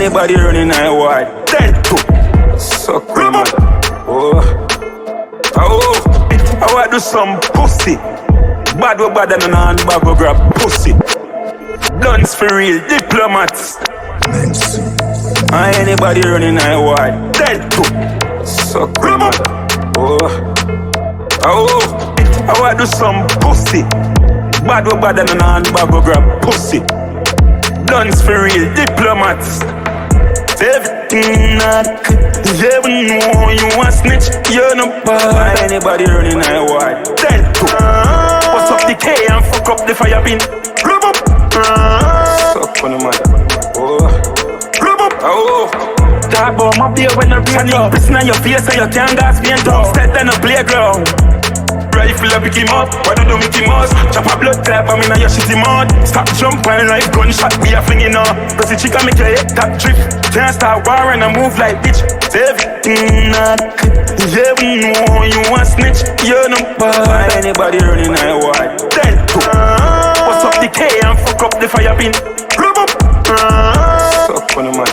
Anybody running I wide, dead too. Suck me man. Oh, I want do some pussy. Bad or bad and on bag go grab pussy. Guns for real, diplomats. Anybody running I wide, dead too. Suck me man. Oh, I want do some pussy. Bad or bad and on bag go grab pussy. Guns for real, diplomats. Everything not you ever know you want snitch, you're not bad. Anybody running I wide, dead too. What's up the K and fuck up the fire pin? Rub up. Suck on the man. Rub up. Talk about my beer when I bring up. Prison on your face so you can't gas me and talk. Set on a playground. Rifle up, pick him up, why don't do Mickey Mouse? Chop a blood tap, I'm in a your shitty mud. Stop jumping like gunshot, we are flinging up. Cause the chica make your head top trip. Can't start war and I move like bitch. Everything not you ever know you want snitch, you're not bad. Anybody running I wide, dead too. What's up the K and fuck up the fire pin? Rub up. Suck on the man.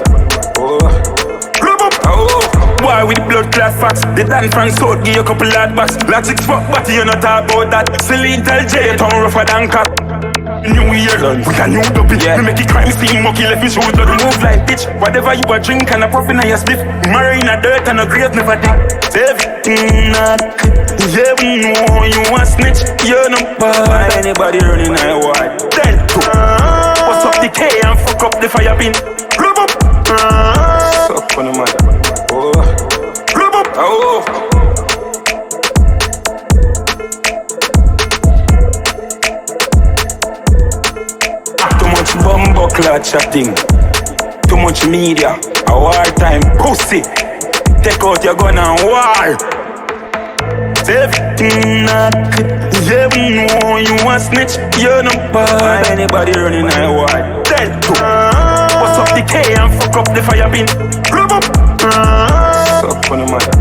Rub up. Boy with the blood clot facts. The Dan France South give you a couple hard backs. Logic fuck but you not talk about that. Silly tell J tongue rougher than cock. New year, we can new dopey. We make it crime scene, monkey left me shoot. Blood move like bitch. Whatever you a drink and a puff in your spliff. Marry in a dirt and a grave never dig. Everything not you ever know you want snitch, you're not bad. Anybody running I wide, dead too. What's up the K and fuck up the fire pin? Rub up. Suck on the man. Rub up. Too much bumbo clot chatting. Too much media. A wartime pussy. Take out your gun and war. Everything not you ever know you want snitch, you're not bad. Anybody running I wide, dead too. What's up the K and fuck up the fire pin? Rub up. Suck on the man.